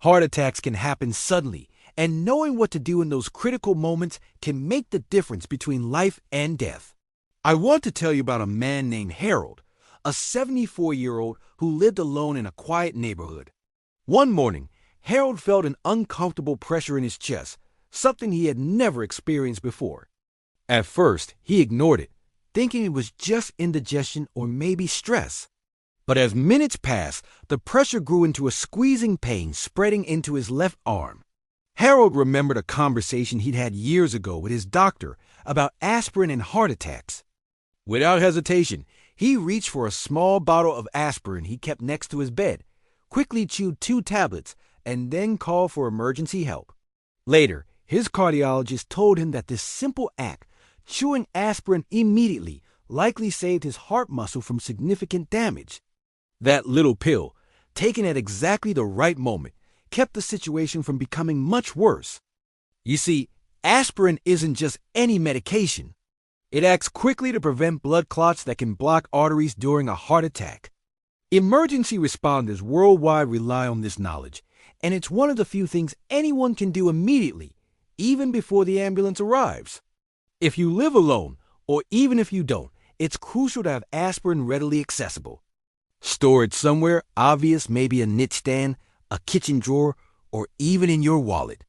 Heart attacks can happen suddenly, and knowing what to do in those critical moments can make the difference between life and death. I want to tell you about a man named Harold, a 74-year-old who lived alone in a quiet neighborhood. One morning, Harold felt an uncomfortable pressure in his chest, something he had never experienced before. At first, he ignored it, thinking it was just indigestion or maybe stress. But as minutes passed, the pressure grew into a squeezing pain spreading into his left arm. Harold remembered a conversation he'd had years ago with his doctor about aspirin and heart attacks. Without hesitation, he reached for a small bottle of aspirin he kept next to his bed, quickly chewed 2 tablets, and then called for emergency help. Later, his cardiologist told him that this simple act, chewing aspirin immediately, likely saved his heart muscle from significant damage. That little pill, taken at exactly the right moment, kept the situation from becoming much worse. You see, aspirin isn't just any medication. It acts quickly to prevent blood clots that can block arteries during a heart attack. Emergency responders worldwide rely on this knowledge, and it's one of the few things anyone can do immediately, even before the ambulance arrives. If you live alone, or even if you don't, it's crucial to have aspirin readily accessible. Store it somewhere obvious, maybe a nightstand, a kitchen drawer, or even in your wallet.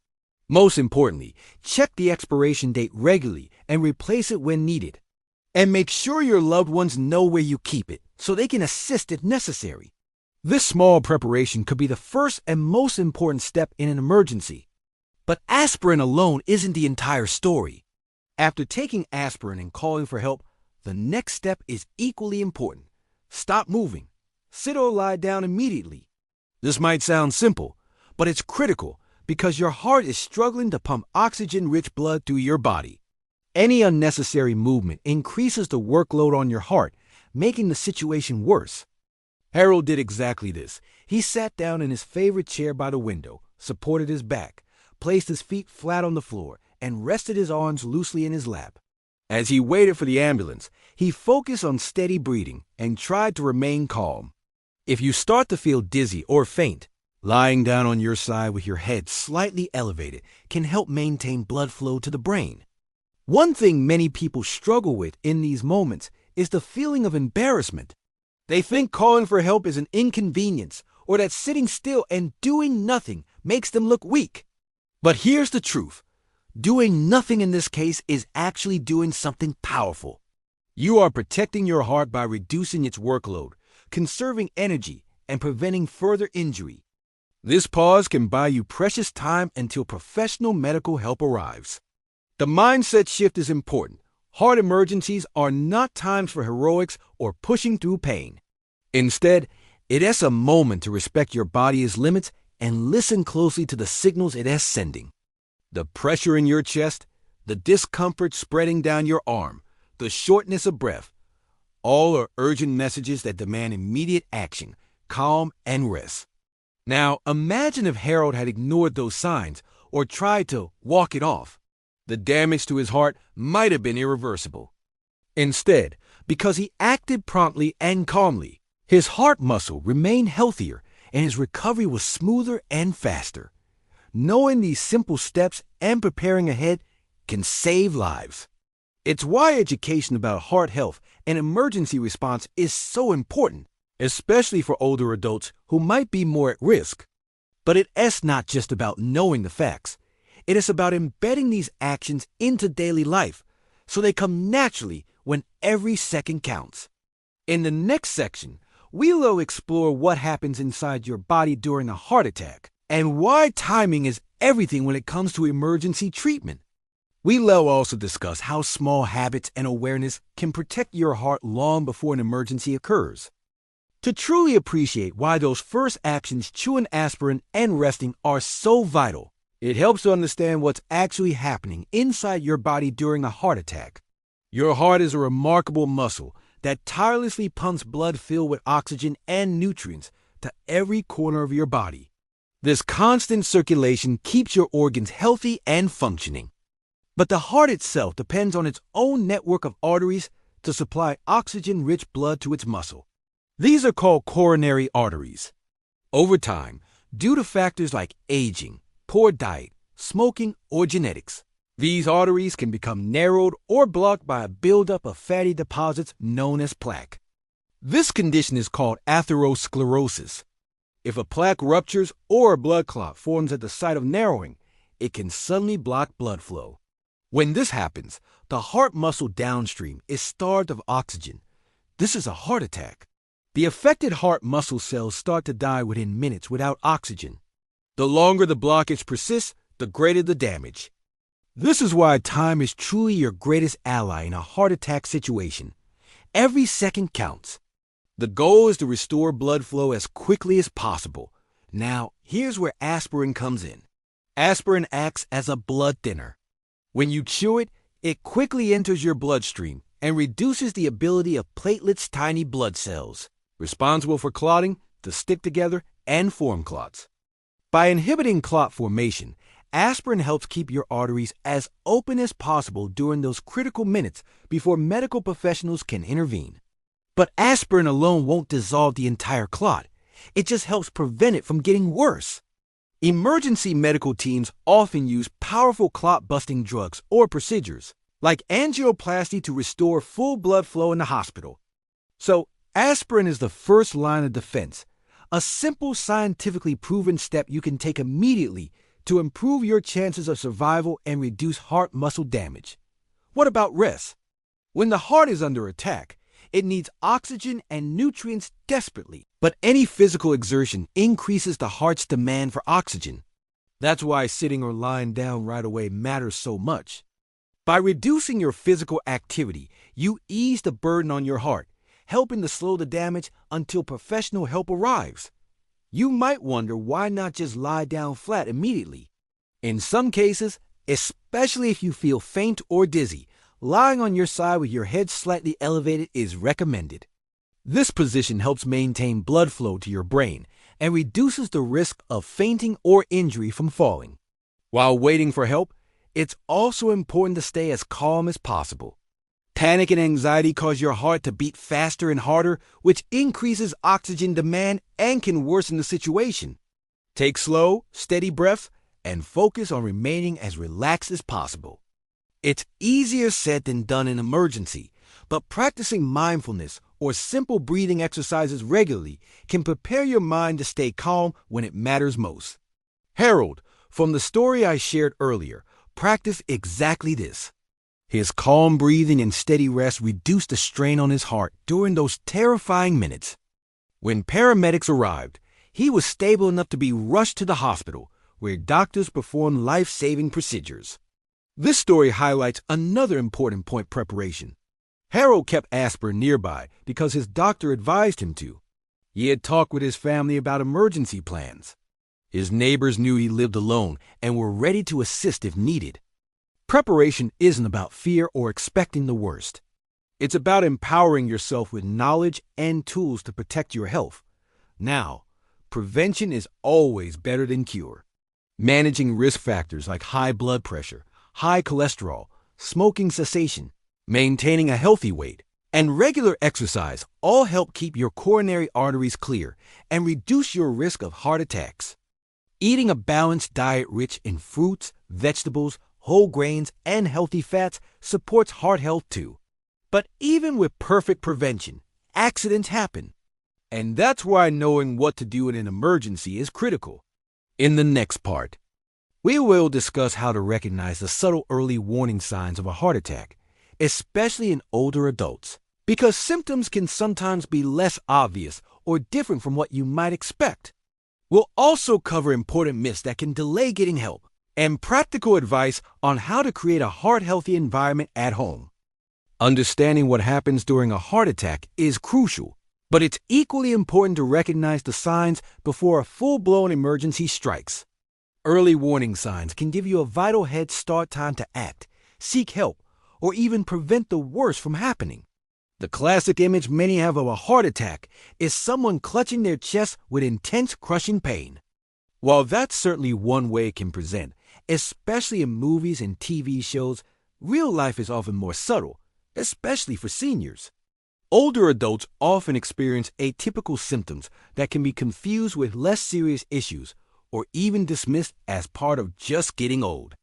Most importantly, check the expiration date regularly and replace it when needed. And make sure your loved ones know where you keep it so they can assist if necessary. This small preparation could be the first and most important step in an emergency. But aspirin alone isn't the entire story. After taking aspirin and calling for help, the next step is equally important. Stop moving. Sit or lie down immediately. This might sound simple, but it's critical because your heart is struggling to pump oxygen-rich blood through your body. Any unnecessary movement increases the workload on your heart, making the situation worse. Harold did exactly this. He sat down in his favorite chair by the window, supported his back, placed his feet flat on the floor, and rested his arms loosely in his lap. As he waited for the ambulance, he focused on steady breathing and tried to remain calm. If you start to feel dizzy or faint, lying down on your side with your head slightly elevated can help maintain blood flow to the brain. One thing many people struggle with in these moments is the feeling of embarrassment. They think calling for help is an inconvenience or that sitting still and doing nothing makes them look weak. But here's the truth. Doing nothing in this case is actually doing something powerful. You are protecting your heart by reducing its workload, conserving energy, and preventing further injury. This pause can buy you precious time until professional medical help arrives. The mindset shift is important. Heart emergencies are not times for heroics or pushing through pain. Instead, it is a moment to respect your body's limits and listen closely to the signals it is sending. The pressure in your chest, the discomfort spreading down your arm, the shortness of breath, all are urgent messages that demand immediate action, calm, and rest. Now, imagine if Harold had ignored those signs or tried to walk it off. The damage to his heart might have been irreversible. Instead, because he acted promptly and calmly, his heart muscle remained healthier and his recovery was smoother and faster. Knowing these simple steps and preparing ahead can save lives. It's why education about heart health and emergency response is so important, especially for older adults who might be more at risk. But it is not just about knowing the facts. It is about embedding these actions into daily life so they come naturally when every second counts. In the next section, we will explore what happens inside your body during a heart attack and why timing is everything when it comes to emergency treatment. We will also discuss how small habits and awareness can protect your heart long before an emergency occurs. To truly appreciate why those first actions, chewing aspirin and resting, are so vital, it helps to understand what's actually happening inside your body during a heart attack. Your heart is a remarkable muscle that tirelessly pumps blood filled with oxygen and nutrients to every corner of your body. This constant circulation keeps your organs healthy and functioning. But the heart itself depends on its own network of arteries to supply oxygen-rich blood to its muscle. These are called coronary arteries. Over time, due to factors like aging, poor diet, smoking, or genetics. These arteries can become narrowed or blocked by a buildup of fatty deposits known as plaque. This condition is called atherosclerosis. If a plaque ruptures or a blood clot forms at the site of narrowing, it can suddenly block blood flow. When this happens, the heart muscle downstream is starved of oxygen. This is a heart attack. The affected heart muscle cells start to die within minutes without oxygen. The longer the blockage persists, the greater the damage. This is why time is truly your greatest ally in a heart attack situation. Every second counts. The goal is to restore blood flow as quickly as possible. Now, here's where aspirin comes in. Aspirin acts as a blood thinner. When you chew it, it quickly enters your bloodstream and reduces the ability of platelets' tiny blood cells, responsible for clotting, to stick together and form clots. By inhibiting clot formation, aspirin helps keep your arteries as open as possible during those critical minutes before medical professionals can intervene. But aspirin alone won't dissolve the entire clot. It just helps prevent it from getting worse. Emergency medical teams often use powerful clot-busting drugs or procedures, like angioplasty, to restore full blood flow in the hospital. So, aspirin is the first line of defense, a simple, scientifically proven step you can take immediately to improve your chances of survival and reduce heart muscle damage. What about rest? When the heart is under attack, it needs oxygen and nutrients desperately, but any physical exertion increases the heart's demand for oxygen. That's why sitting or lying down right away matters so much. By reducing your physical activity, you ease the burden on your heart, helping to slow the damage until professional help arrives. You might wonder why not just lie down flat immediately. In some cases, especially if you feel faint or dizzy, lying on your side with your head slightly elevated is recommended. This position helps maintain blood flow to your brain and reduces the risk of fainting or injury from falling. While waiting for help, it's also important to stay as calm as possible. Panic and anxiety cause your heart to beat faster and harder, which increases oxygen demand and can worsen the situation. Take slow, steady breaths and focus on remaining as relaxed as possible. It's easier said than done in emergency, but practicing mindfulness or simple breathing exercises regularly can prepare your mind to stay calm when it matters most. Harold, from the story I shared earlier, practiced exactly this. His calm breathing and steady rest reduced the strain on his heart during those terrifying minutes. When paramedics arrived, he was stable enough to be rushed to the hospital, where doctors performed life-saving procedures. This story highlights another important point: preparation. Harold kept aspirin nearby because his doctor advised him to. He had talked with his family about emergency plans. His neighbors knew he lived alone and were ready to assist if needed. Preparation isn't about fear or expecting the worst. It's about empowering yourself with knowledge and tools to protect your health. Now, prevention is always better than cure. Managing risk factors like high blood pressure, high cholesterol, smoking cessation, maintaining a healthy weight, and regular exercise all help keep your coronary arteries clear and reduce your risk of heart attacks. Eating a balanced diet rich in fruits, vegetables, whole grains, and healthy fats supports heart health too. But even with perfect prevention, accidents happen. And that's why knowing what to do in an emergency is critical. In the next part, we will discuss how to recognize the subtle early warning signs of a heart attack, especially in older adults, because symptoms can sometimes be less obvious or different from what you might expect. We'll also cover important myths that can delay getting help and practical advice on how to create a heart-healthy environment at home. Understanding what happens during a heart attack is crucial, but it's equally important to recognize the signs before a full-blown emergency strikes. Early warning signs can give you a vital head start time to act, seek help, or even prevent the worst from happening. The classic image many have of a heart attack is someone clutching their chest with intense crushing pain. While that's certainly one way it can present, especially in movies and TV shows, real life is often more subtle, especially for seniors. Older adults often experience atypical symptoms that can be confused with less serious issues or even dismissed as part of just getting old.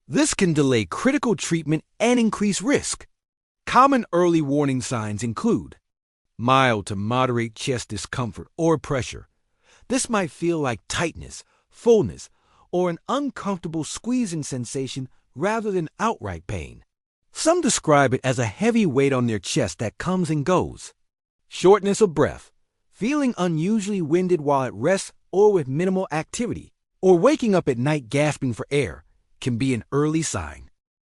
This can delay critical treatment and increase risk. Common early warning signs include mild to moderate chest discomfort or pressure. This might feel like tightness, fullness, or an uncomfortable squeezing sensation rather than outright pain. Some describe it as a heavy weight on their chest that comes and goes. Shortness of breath, feeling unusually winded while at rest or with minimal activity, or waking up at night gasping for air, can be an early sign.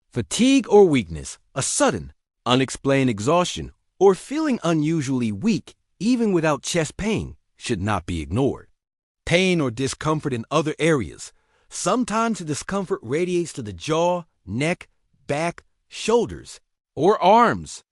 Fatigue or weakness, a sudden, unexplained exhaustion, or feeling unusually weak even without chest pain, should not be ignored. Pain or discomfort in other areas. Sometimes the discomfort radiates to the jaw, neck, back, shoulders, or arms.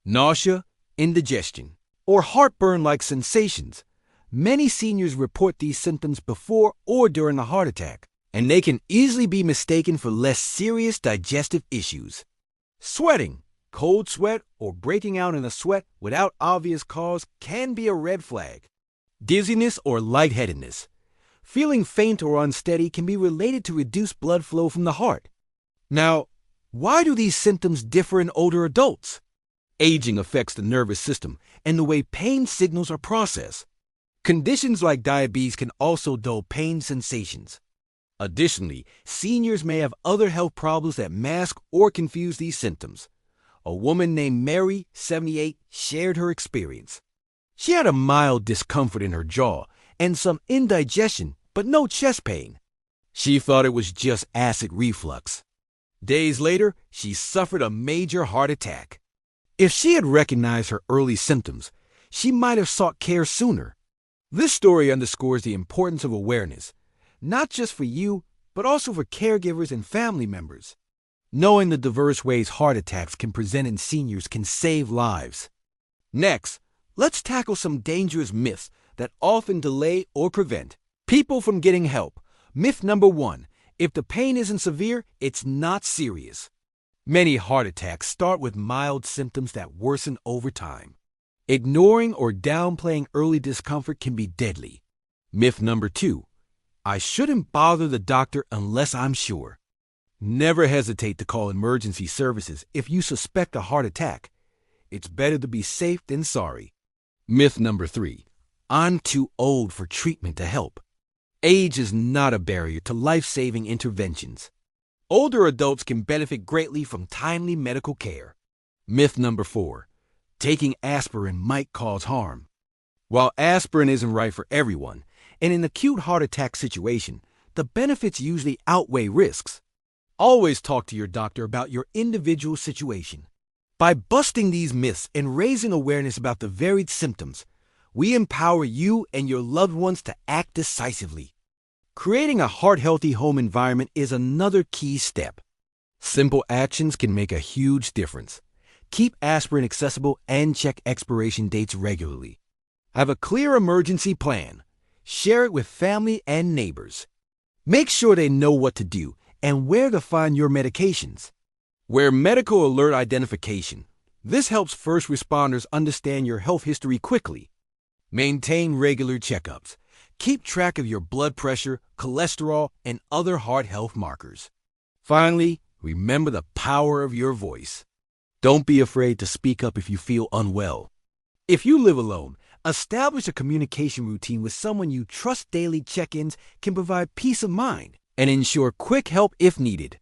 Nausea, indigestion, or heartburn-like sensations. Many seniors report these symptoms before or during a heart attack, and they can easily be mistaken for less serious digestive issues. Sweating, cold sweat, or breaking out in a sweat without obvious cause can be a red flag. Dizziness or lightheadedness. Feeling faint or unsteady can be related to reduced blood flow from the heart. Now, why do these symptoms differ in older adults? Aging affects the nervous system and the way pain signals are processed. Conditions like diabetes can also dull pain sensations. Additionally, seniors may have other health problems that mask or confuse these symptoms. A woman named Mary, 78, shared her experience. She had a mild discomfort in her jaw and some indigestion, but no chest pain. She thought it was just acid reflux. Days later, she suffered a major heart attack. If she had recognized her early symptoms, she might have sought care sooner. This story underscores the importance of awareness, not just for you, but also for caregivers and family members. Knowing the diverse ways heart attacks can present in seniors can save lives. Next, let's tackle some dangerous myths that often delay or prevent people from getting help. Myth number 1. If the pain isn't severe, it's not serious. Many heart attacks start with mild symptoms that worsen over time. Ignoring or downplaying early discomfort can be deadly. Myth number 2. I shouldn't bother the doctor unless I'm sure. Never hesitate to call emergency services if you suspect a heart attack. It's better to be safe than sorry. Myth number 3. I'm too old for treatment to help. Age is not a barrier to life-saving interventions. Older adults can benefit greatly from timely medical care. Myth number 4. Taking aspirin might cause harm. While aspirin isn't right for everyone, in an acute heart attack situation, the benefits usually outweigh risks. Always talk to your doctor about your individual situation. By busting these myths and raising awareness about the varied symptoms, we empower you and your loved ones to act decisively. Creating a heart-healthy home environment is another key step. Simple actions can make a huge difference. Keep aspirin accessible and check expiration dates regularly. Have a clear emergency plan. Share it with family and neighbors. Make sure they know what to do and where to find your medications. Wear medical alert identification. This helps first responders understand your health history quickly. Maintain regular checkups. Keep track of your blood pressure, cholesterol, and other heart health markers. Finally, remember the power of your voice. Don't be afraid to speak up if you feel unwell. If you live alone, establish a communication routine with someone you trust. Daily check-ins can provide peace of mind and ensure quick help if needed.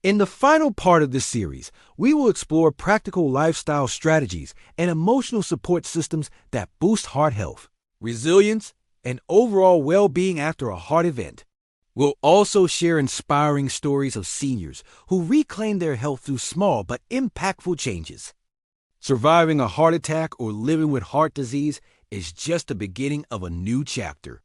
In the final part of this series, we will explore practical lifestyle strategies and emotional support systems that boost heart health, resilience, and overall well-being after a heart event. We'll also share inspiring stories of seniors who reclaim their health through small but impactful changes. Surviving a heart attack or living with heart disease is just the beginning of a new chapter.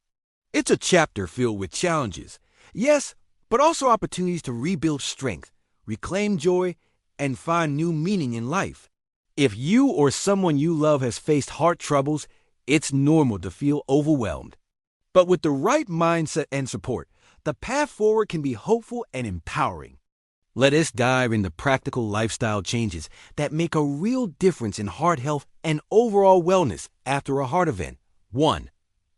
It's a chapter filled with challenges, yes, but also opportunities to rebuild strength, reclaim joy, and find new meaning in life. If you or someone you love has faced heart troubles, it's normal to feel overwhelmed. But with the right mindset and support, the path forward can be hopeful and empowering. Let us dive into practical lifestyle changes that make a real difference in heart health and overall wellness after a heart event. 1.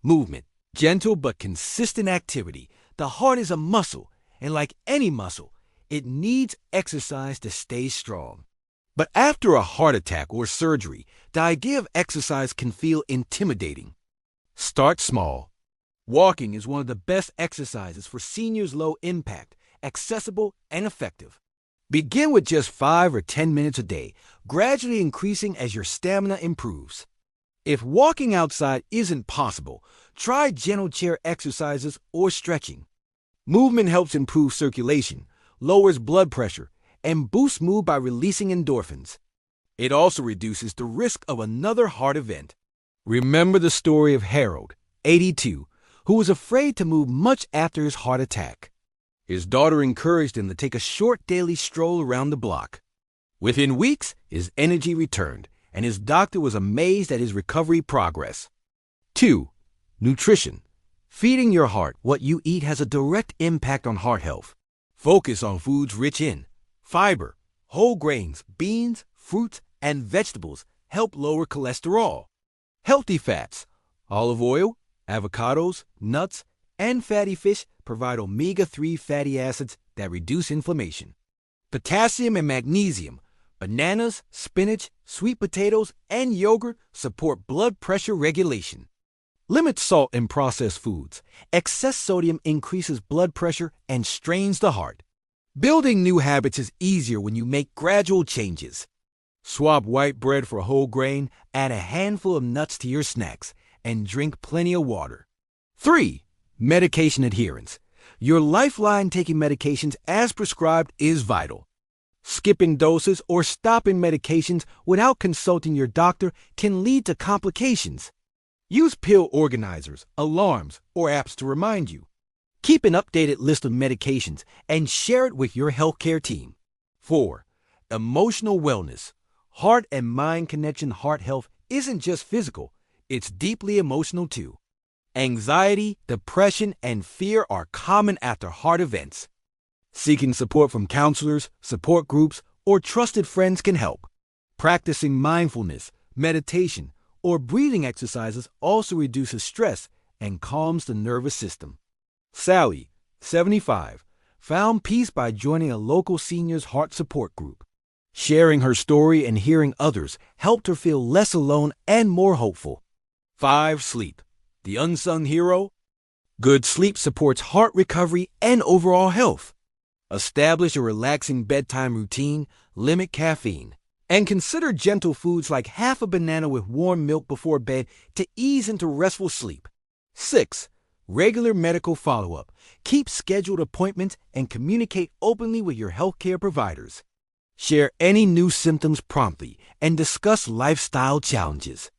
Movement. Gentle but consistent activity. The heart is a muscle, and like any muscle, it needs exercise to stay strong. But after a heart attack or surgery, the idea of exercise can feel intimidating. Start small. Walking is one of the best exercises for seniors, low impact, accessible, and effective. Begin with just 5 or 10 minutes a day, gradually increasing as your stamina improves. If walking outside isn't possible, try gentle chair exercises or stretching. Movement helps improve circulation, lowers blood pressure, and boosts mood by releasing endorphins. It also reduces the risk of another heart event. Remember the story of Harold, 82, who was afraid to move much after his heart attack. His daughter encouraged him to take a short daily stroll around the block. Within weeks, his energy returned, and his doctor was amazed at his recovery progress. 2. Nutrition. Feeding your heart what you eat has a direct impact on heart health. Focus on foods rich in fiber. Whole grains, beans, fruits, and vegetables help lower cholesterol. Healthy fats. Olive oil, avocados, nuts, and fatty fish provide omega-3 fatty acids that reduce inflammation. Potassium and magnesium. Bananas, spinach, sweet potatoes, and yogurt support blood pressure regulation. Limit salt in processed foods. Excess sodium increases blood pressure and strains the heart. Building new habits is easier when you make gradual changes. Swap white bread for whole grain, add a handful of nuts to your snacks, and drink plenty of water. 3. Medication adherence. Your lifeline: taking medications as prescribed is vital. Skipping doses or stopping medications without consulting your doctor can lead to complications. Use pill organizers, alarms, or apps to remind you. Keep an updated list of medications and share it with your healthcare team. 4. Emotional wellness. Heart and mind connection. Heart health isn't just physical, it's deeply emotional too. Anxiety, depression, and fear are common after heart events. Seeking support from counselors, support groups, or trusted friends can help. Practicing mindfulness, meditation, or breathing exercises also reduces stress and calms the nervous system. Sally, 75, found peace by joining a local seniors' heart support group. Sharing her story and hearing others helped her feel less alone and more hopeful. 5. Sleep, the unsung hero. Good sleep supports heart recovery and overall health. Establish a relaxing bedtime routine, limit caffeine, and consider gentle foods like half a banana with warm milk before bed to ease into restful sleep. 6. Regular medical follow-up. Keep scheduled appointments and communicate openly with your healthcare providers. Share any new symptoms promptly and discuss lifestyle challenges.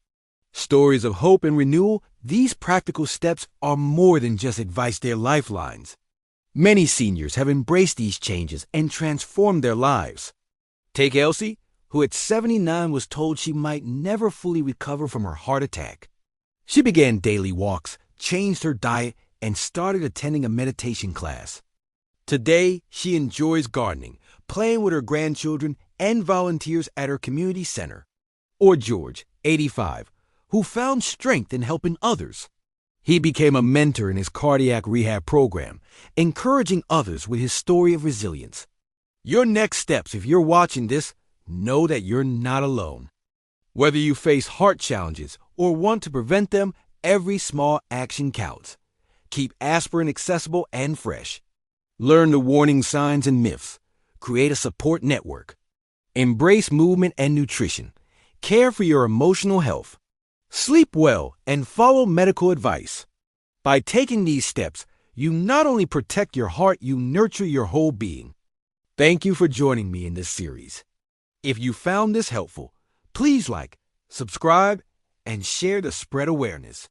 Stories of hope and renewal. These practical steps are more than just advice, they're lifelines. Many seniors have embraced these changes and transformed their lives. Take Elsie, who at 79 was told she might never fully recover from her heart attack. She began daily walks, changed her diet, and started attending a meditation class. Today, she enjoys gardening, playing with her grandchildren, and volunteers at her community center. Or George, 85, who found strength in helping others. He became a mentor in his cardiac rehab program, encouraging others with his story of resilience. Your next steps, if you're watching this, know that you're not alone. Whether you face heart challenges or want to prevent them, every small action counts. Keep aspirin accessible and fresh. Learn the warning signs and myths. Create a support network. Embrace movement and nutrition. Care for your emotional health. Sleep well and follow medical advice. By taking these steps, you not only protect your heart, you nurture your whole being. Thank you for joining me in this series. If you found this helpful, please like, subscribe, and share to spread awareness.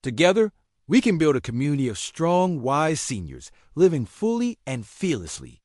Together, we can build a community of strong, wise seniors living fully and fearlessly.